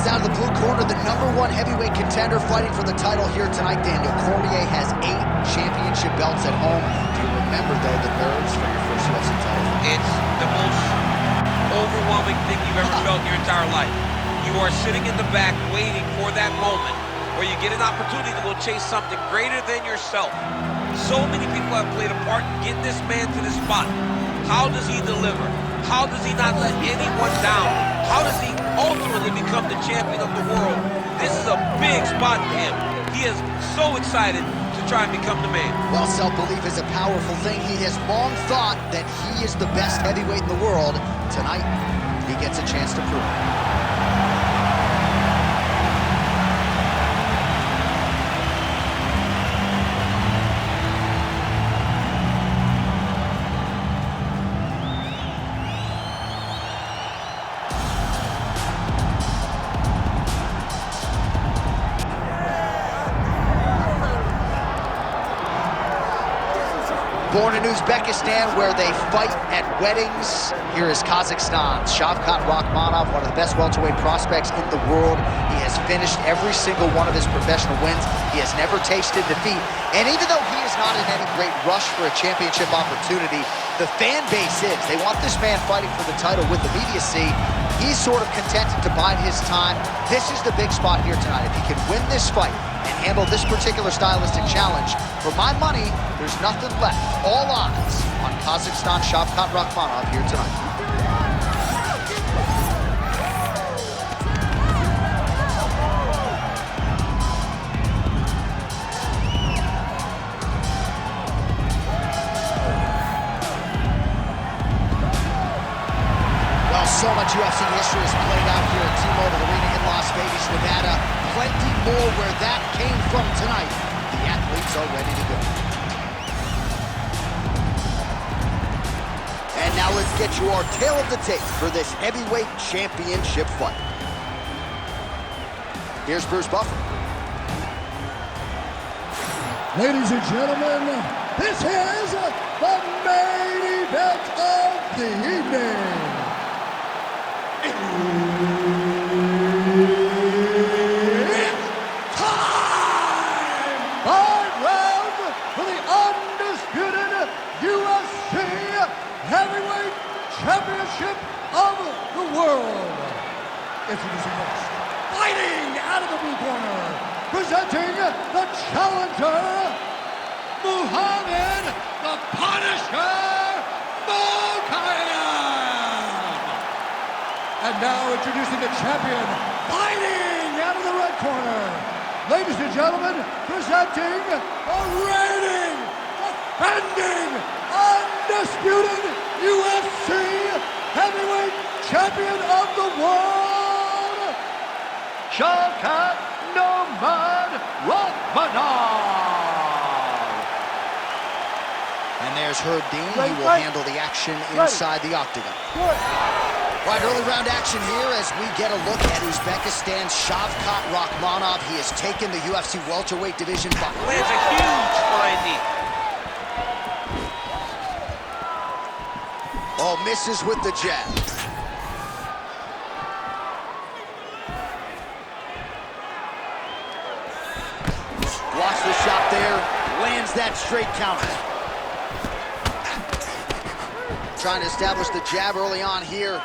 is out of the blue corner, the #1 heavyweight contender fighting for the title here tonight. Daniel Cormier has 8 championship belts at home. Do you remember, though, the nerves from your first UFC title? It's the most overwhelming thing you've ever felt in your entire life. You are sitting in the back waiting for that moment where you get an opportunity to go chase something greater than yourself. So many people have played a part in getting this man to this spot. How does he deliver? How does he not let anyone down? How does he ultimately become the champion of the world? This is a big spot for him. He is so excited to try and become the man. Well, self-belief is a powerful thing. He has long thought that he is the best heavyweight in the world. Tonight, he gets a chance to prove it. Born in Uzbekistan, where they fight at weddings, here is Kazakhstan's Shavkat Rakhmonov, one of the best welterweight prospects in the world. He has finished every single one of his professional wins. He has never tasted defeat. And even though he is not in any great rush for a championship opportunity, the fan base is. They want this man fighting for the title with immediacy. He's sort of contented to bide his time. This is the big spot here tonight. If he can win this fight and handle this particular stylistic challenge, for my money, there's nothing left. All eyes on Kazakhstan Shavkat Rakhmonov here tonight. Well, so much UFC history has played out here at T-Mobile Arena in Las Vegas, Nevada. Plenty more where that came from tonight. The athletes are ready to go. And now let's get you our tale of the tape for this heavyweight championship fight. Here's Bruce Buffer. Ladies and gentlemen, this is the main event of the evening. It's time! 5 rounds for the undisputed UFC Heavyweight Championship of the world. Introducing first, fighting out of the blue corner, presenting the challenger, Muhammad the Punisher Mokaev. And now introducing the champion, fighting out of the red corner. Ladies and gentlemen, presenting the reigning, defending, undisputed UFC Heavyweight Champion of the world, Shavkat Rakhmonov. And there's Herb Dean. He will handle the action inside the octagon. Right, early round action here as we get a look at Uzbekistan's Shavkat Rakhmonov. He has taken the UFC welterweight division by... Lands a huge flying knee. Oh, misses with the jab. Watch the shot there. Lands that straight counter. Trying to establish the jab early on here.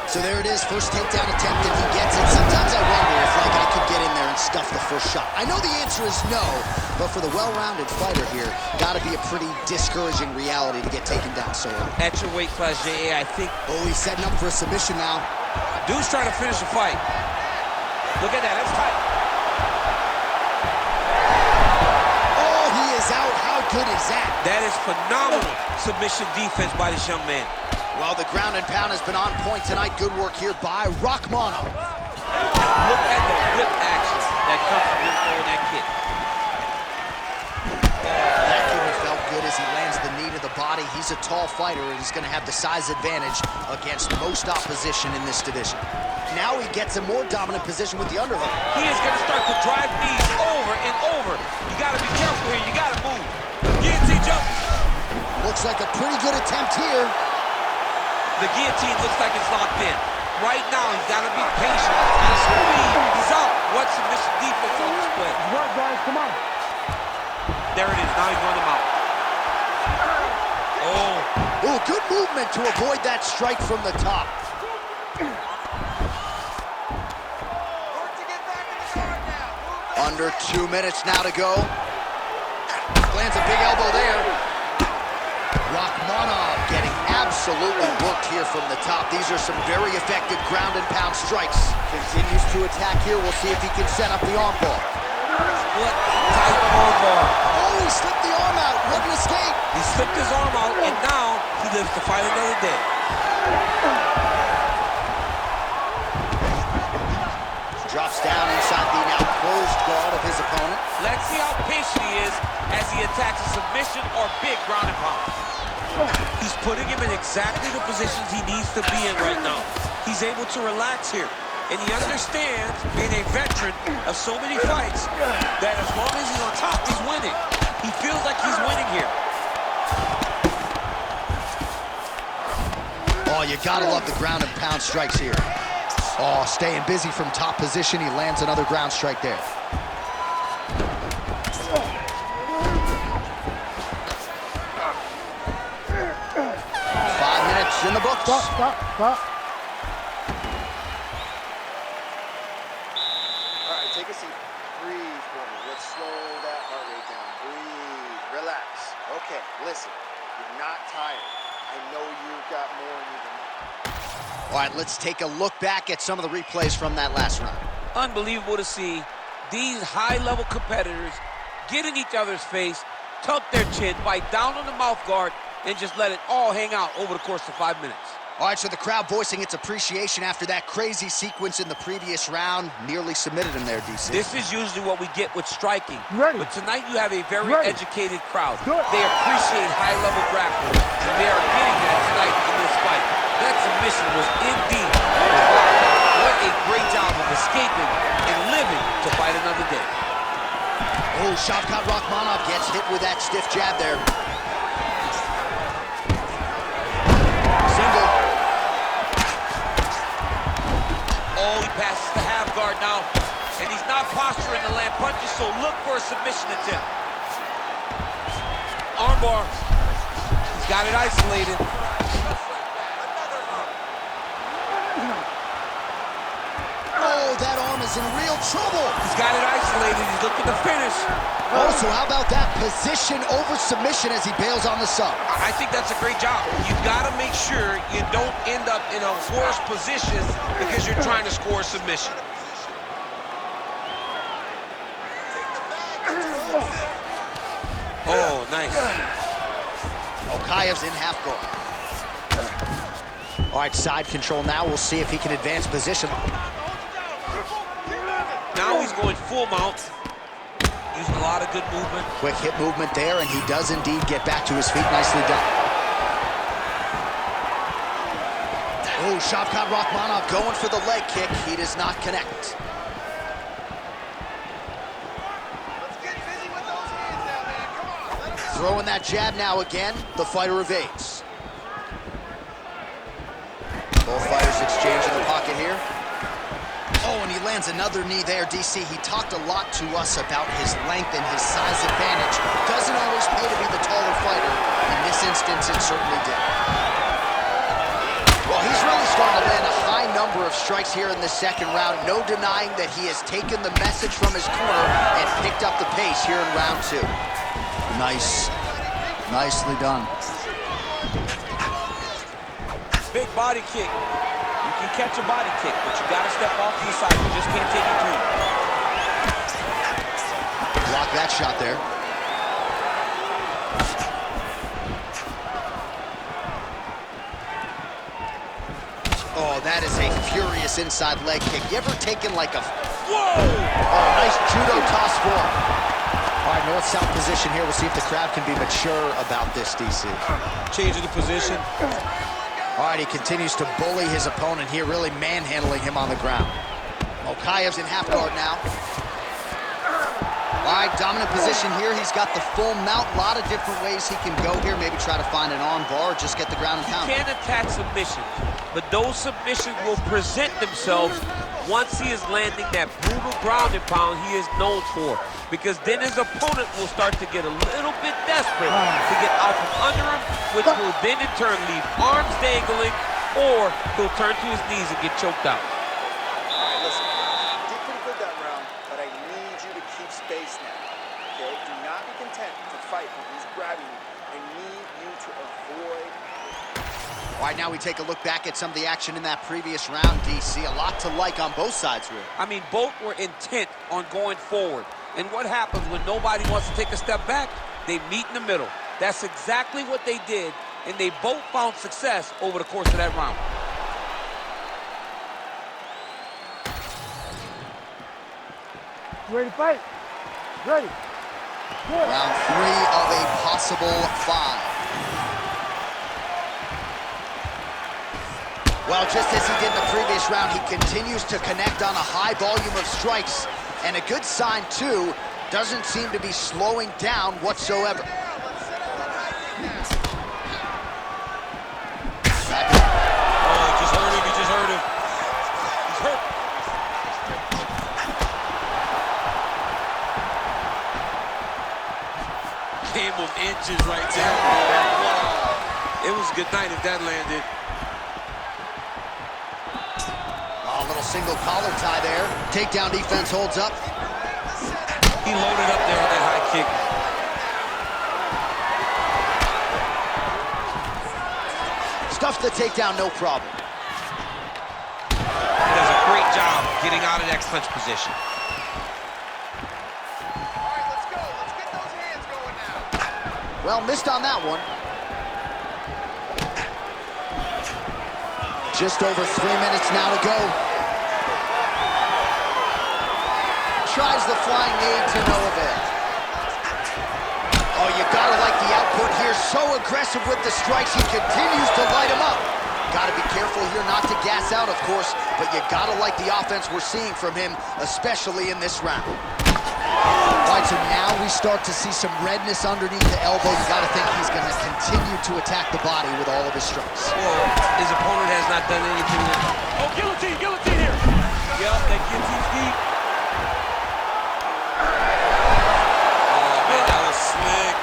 So there it is, first takedown attempt, and he gets it. Sometimes I wonder if I could get in there and stuff the first shot. I know the answer is no, but for the well-rounded fighter here, gotta be a pretty discouraging reality to get taken down so early. At your weight class, J.A., I think... Oh, he's setting up for a submission now. Dude's trying to finish the fight. Look at that, that's tight. Oh, he is out. How good is that? That is phenomenal submission defense by this young man. Well, the ground and pound has been on point tonight. Good work here by Rakhmonov. Look at the whip action that comes from him throwing that kick. That kick felt good as he lands the knee to the body. He's a tall fighter, and he's going to have the size advantage against most opposition in this division. Now he gets a more dominant position with the underhook. He is going to start to drive knees over and over. You got to be careful here. You got to move. Guillotine jump. Looks like a pretty good attempt here. The guillotine looks like it's locked in. right now, he's got to be patient. He's got to speed. He's out. What submission defense on this play? Work, guys, come on. There it is. Now he's running him out. Oh, good movement to avoid that strike from the top. Under 2 minutes now to go. Lands a big elbow there. Rakhmonov getting absolutely booked here from the top. These are some very effective ground and pound strikes. Continues to attack here. We'll see if he can set up the armbar. What tight armbar. Oh, he slipped the arm out. What an escape. He slipped his arm out, and now he lives to fight another day. Drops down inside the now closed guard of his opponent. Let's see how patient he is as he attacks a submission or big ground and pound. He's putting him in exactly the positions he needs to be in right now. He's able to relax here. And he understands, being a veteran of so many fights, that as long as he's on top, he's winning. He feels like he's winning here. Oh, you gotta love the ground and pound strikes here. Oh, staying busy from top position. He lands another ground strike there. 5 minutes in the books. Stop. All right, take a seat. Breathe for me. Let's slow that heart rate down. Breathe. Relax. Okay, listen. You're not tired. I know you've got more in you than that. All right, let's take a look back at some of the replays from that last round. Unbelievable to see these high-level competitors get in each other's face, tuck their chin, bite down on the mouth guard, and just let it all hang out over the course of 5 minutes. All right, so the crowd voicing its appreciation after that crazy sequence in the previous round. Nearly submitted him there, DC. This is usually what we get with striking. Ready. But tonight you have a very Ready. educated crowd. Good. They appreciate high-level grappling, and they are getting that tonight in this fight. That submission was indeed remarkable. What a great job of escaping and living to fight another day. Oh, Shavkat Rakhmonov gets hit with that stiff jab there. Single. Oh, he passes the half guard now, and he's not posturing to land punches, so look for a submission attempt. Armbar. He's got it isolated. Oh, that arm is in real trouble. He's got it isolated. He's looking to finish. Oh, so how about that position over submission as he bails on the sub? I think that's a great job. You've got to make sure you don't end up in a worse position because you're trying to score a submission. Oh, nice. Mokaev's in half guard. All right, side control now. We'll see if he can advance position. Now he's going full mount. Using a lot of good movement. Quick hip movement there, and he does indeed get back to his feet. Nicely done. Oh, Shavkat Rakhmonov going for the leg kick. He does not connect. Let's get busy with those hands now, man. Come on. Let 'em go. Throwing that jab now again. The fighter evades. Both fighters exchange in the pocket here. Oh, and he lands another knee there, DC. He talked a lot to us about his length and his size advantage. Doesn't always pay to be the taller fighter. In this instance, it certainly did. Well, he's really starting to land a high number of strikes here in the second round. No denying that he has taken the message from his corner and picked up the pace here in round two. Nice. Nicely done. Big body kick. You can catch a body kick, but you got to step off to the side. You just can't take it clean. Block that shot there. Oh, that is a furious inside leg kick. You ever taken like a... Whoa! Oh, nice judo toss form. All right, north-south position here. We'll see if the crowd can be mature about this, DC. Changing the position. All right, he continues to bully his opponent here, really manhandling him on the ground. Mokaev's in half guard now. All right, dominant position here. He's got the full mount. A lot of different ways he can go here. Maybe try to find an arm bar or just get the ground and pound. He can attack submissions, but those submissions will present themselves once he is landing that brutal ground and pound he is known for. Because then his opponent will start to get a little bit desperate to get out from under him, which will then in turn leave arms dangling, or he'll turn to his knees and get choked out. All right, listen, you did pretty good that round, but I need you to keep space now, okay? Do not be content to fight when he's grabbing you. I need you to avoid. All right, now we take a look back at some of the action in that previous round, DC. A lot to like on both sides, really. I mean, both were intent on going forward. And what happens when nobody wants to take a step back? They meet in the middle. That's exactly what they did, and they both found success over the course of that round. You ready to fight? Ready. Good. Round 3 of a possible 5. Well, just as he did in the previous round, he continues to connect on a high volume of strikes. And a good sign, too, doesn't seem to be slowing down whatsoever. Oh, he just hurt him, he just hurt him. He's hurt. Game of inches right there. Wow. It was a good night if that landed. A little single collar tie there. Takedown defense holds up. He loaded up there on that high kick. Stuffs the takedown, no problem. He does a great job getting out of that clinch position. All right, let's go. Let's get those hands going now. Well, missed on that one. Just over 3 minutes now to go. Tries the flying knee to no avail. Oh, you gotta like the output here. So aggressive with the strikes. He continues to light him up. Gotta be careful here not to gas out, of course, but you gotta like the offense we're seeing from him, especially in this round. All right, so now we start to see some redness underneath the elbow. You gotta think he's gonna continue to attack the body with all of his strikes. Well, his opponent has not done anything. Oh, guillotine, guillotine here. Yep, that guillotine's deep. Slick.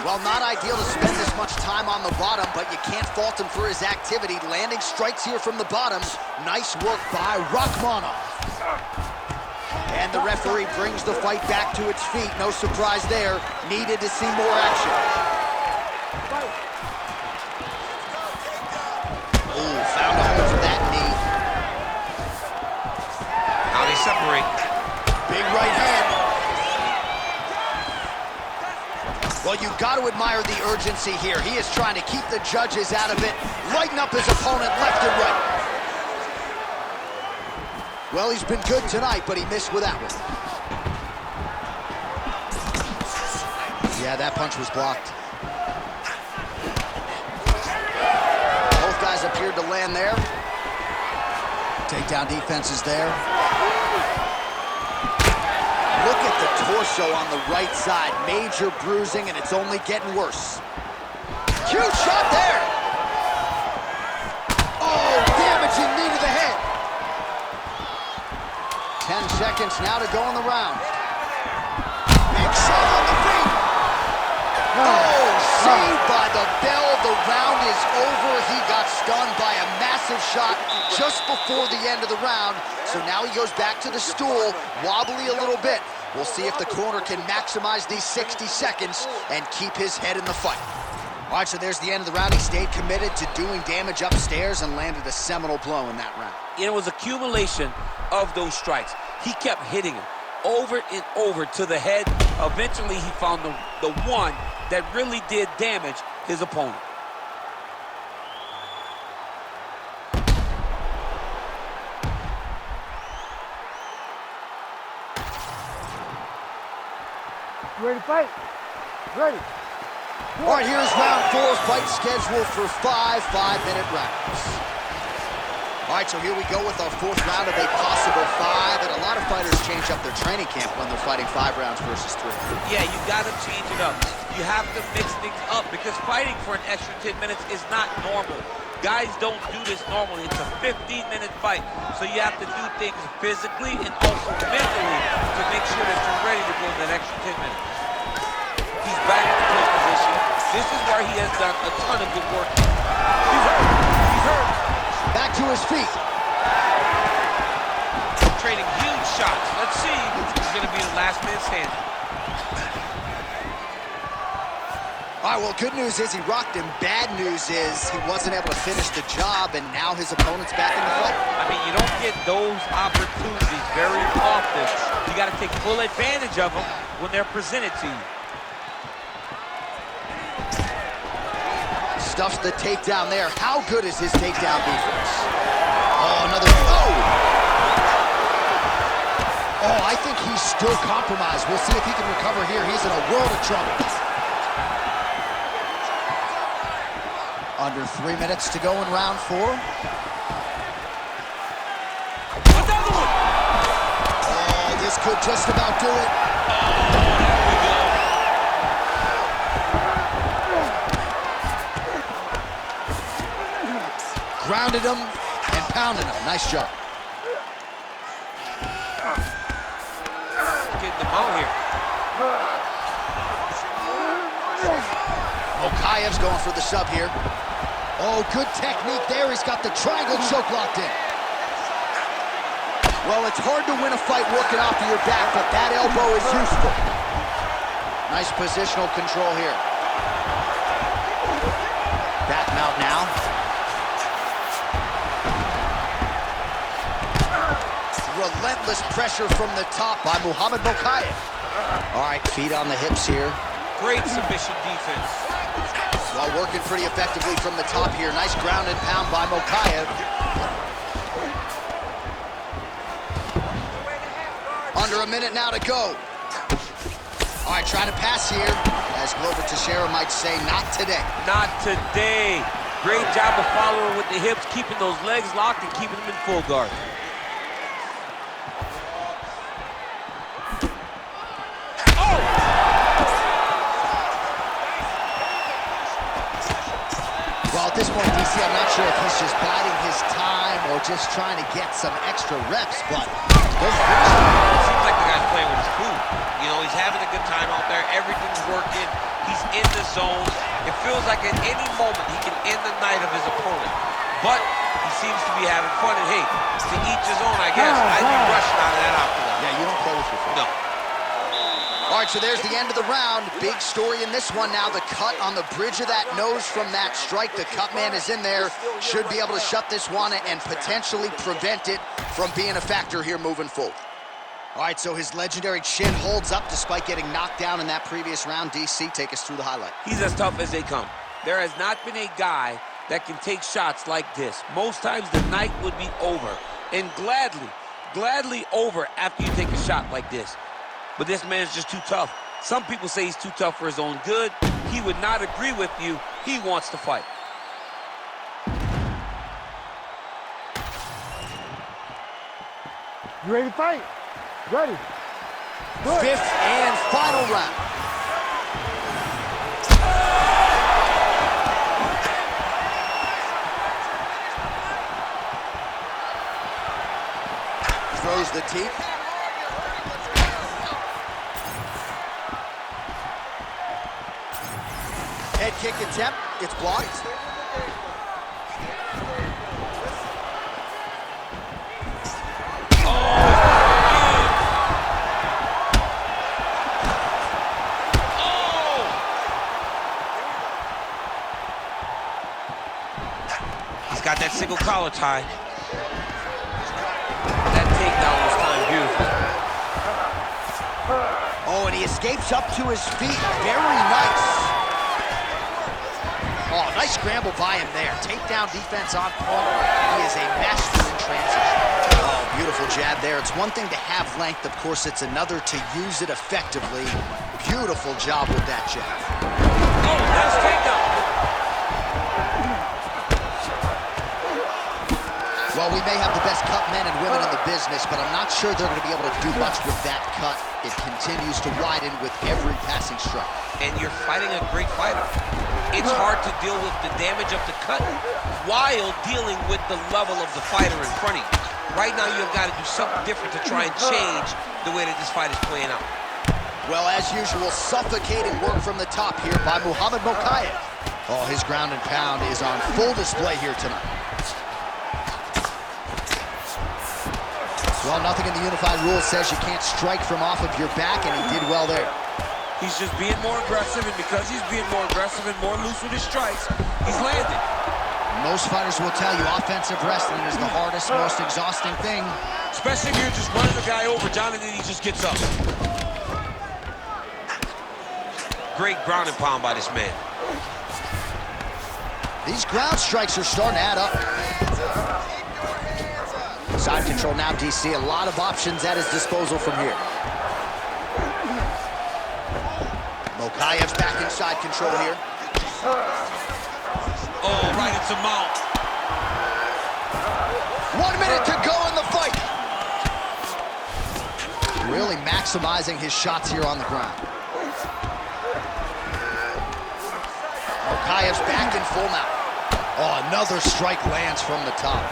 Well, not ideal to spend this much time on the bottom, but you can't fault him for his activity. Landing strikes here from the bottom. Nice work by Rakhmonov. And the referee brings the fight back to its feet. No surprise there. Needed to see more action. Ooh, found a hole for that knee. Now they separate. Big right hand. Well, you got to admire the urgency here. He is trying to keep the judges out of it, lighten up his opponent left and right. Well, he's been good tonight, but he missed with that one. Yeah, that punch was blocked. Both guys appeared to land there. Takedown defense is there. Look at the torso on the right side. Major bruising, and it's only getting worse. Huge shot there. Oh, damaging knee to the head. 10 seconds now to go in the round. Big shot on the feet. Oh, saved by the bell. The round is over. He got stunned by a massive shot just before the end of the round. So now he goes back to the stool, wobbly a little bit. We'll see if the corner can maximize these 60 seconds and keep his head in the fight. All right, so there's the end of the round. He stayed committed to doing damage upstairs and landed a seminal blow in that round. It was accumulation of those strikes. He kept hitting him over and over to the head. Eventually, he found the one that really did damage his opponent. You ready to fight? Ready. All right, here's round 4, fight scheduled for 5 5-minute rounds. All All right, so here we go with our 4th round of a possible 5, and a lot of fighters change up their training camp when they're fighting 5 rounds versus 3. Yeah, you gotta change it up. You have to mix things up because fighting for an extra 10 minutes is not normal. Guys don't do this normally. It's a 15-minute fight, so you have to do things physically and also mentally to make sure that you're ready to go that extra 10 minutes. He's back in the close position. This is where he has done a ton of good work. He's hurt. He's hurt. Back to his feet. Trading huge shots. Let's see who's going to be the last man standing. All right, well, good news is he rocked him. Bad news is he wasn't able to finish the job, and now his opponent's back in the fight. I mean, you don't get those opportunities very often. You got to take full advantage of them when they're presented to you. Stuffs the takedown there. How good is his takedown defense? Oh, another, oh, I think he's still compromised. We'll see if he can recover here. He's in a world of trouble. Under 3 minutes to go in round 4. Another one! Oh, this could just about do it. Grounded him and pounded him. Nice job. Getting them out here. Mokaev's going for the sub here. Oh, good technique there. He's got the triangle choke locked in. Well, it's hard to win a fight working off of your back, but that elbow is useful. Nice positional control here. Back mount now. Relentless pressure from the top by Mokaev. All right, feet on the hips here. Great submission defense. Well, working pretty effectively from the top here. Nice ground and pound by Mokaev. Under a minute now to go. All right, trying to pass here. As Glover Teixeira might say, not today. Not today. Great job of following with the hips, keeping those legs locked and keeping them in full guard. Well, at this point, DC, I'm not sure if he's just biding his time or just trying to get some extra reps, but those it seems like the guy's playing with his food. You know, he's having a good time out there. Everything's working. He's in the zone. It feels like at any moment he can end the night of his opponent. But he seems to be having fun, and hey, to each his own, I guess. I'd be rushing out of that after that. Yeah, you don't play with your food. No. All right, so there's the end of the round. Big story in this one now. The cut on the bridge of that nose from that strike. The cut man is in there. Should be able to shut this one and potentially prevent it from being a factor here moving forward. All right, so his legendary chin holds up despite getting knocked down in that previous round. DC, take us through the highlight. He's as tough as they come. There has not been a guy that can take shots like this. Most times the night would be over, and gladly over after you take a shot like this. But this man's just too tough. Some people say he's too tough for his own good. He would not agree with you. He wants to fight. You ready to fight? Ready. Good. 5th and final round. Throws the teeth. Head kick attempt, it's blocked. He's got that single collar tie. That takedown was timed beautifully. Oh, and he escapes up to his feet. Very nice. Oh, nice scramble by him there. Takedown defense on point. He is a master in transition. Oh, beautiful jab there. It's one thing to have length. Of course, it's another to use it effectively. Beautiful job with that jab. Oh, nice takedown. Well, Well, we may have the best cut men and women in the business, but I'm not sure they're going to be able to do much with that cut. It continues to widen with every passing strike. And you're fighting a great fighter. It's hard to deal with the damage of the cut while dealing with the level of the fighter in front of you. Right now, you've got to do something different to try and change the way that this fight is playing out. Well, as usual, suffocating work from the top here by Mokaev. Oh, his ground and pound is on full display here tonight. Well, nothing in the unified rules says you can't strike from off of your back, and he did well there. He's just being more aggressive, and because he's being more aggressive and more loose with his strikes, he's landing. Most fighters will tell you offensive wrestling is the hardest, most exhausting thing. Especially if you're just running the guy over, John, and then he just gets up. Great ground and pound by this man. These ground strikes are starting to add up. Side control now, DC. A lot of options at his disposal from here. Mokaev's back in side control here. Oh, right into mount. 1 minute to go in the fight. Really maximizing his shots here on the ground. Mokaev's back in full now. Oh, another strike lands from the top.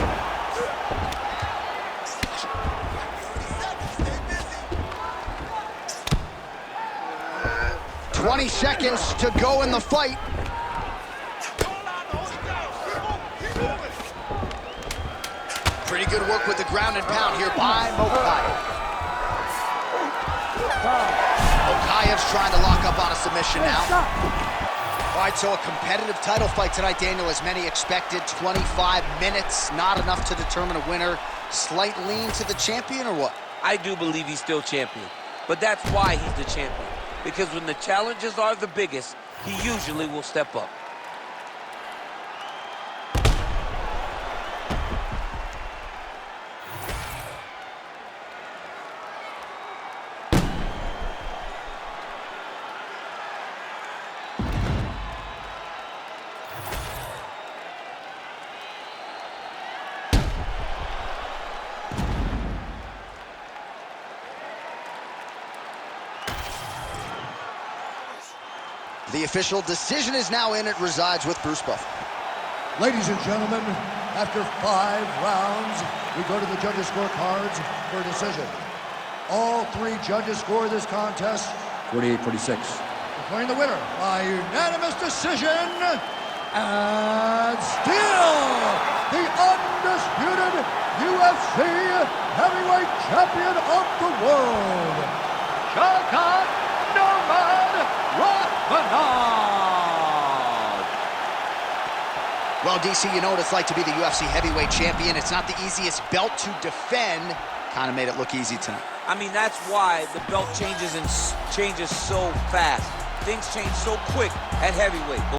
"20 seconds to go in the fight." Pretty good work with the ground and pound here by Mokaev. Mokaev's trying to lock up on a submission now. All right, so a competitive title fight tonight, Daniel, as many expected. 25 minutes, not enough to determine a winner. Slight lean to the champion, or what? I do believe he's still champion, but that's why he's the champion. Because when the challenges are the biggest, he usually will step up. The official decision is now in. It resides with Bruce Buffer. Ladies and gentlemen, after 5 rounds, we go to the judges' scorecards for a decision. All 3 judges score this contest 48-46. Declaring the winner by unanimous decision, and still the undisputed UFC heavyweight champion of the world, Shavkat Rakhmonov. Well, DC, you know what it's like to be the UFC heavyweight champion. It's not the easiest belt to defend. Kind of made it look easy tonight. I mean, that's why the belt changes so fast. Things change so quick at heavyweight.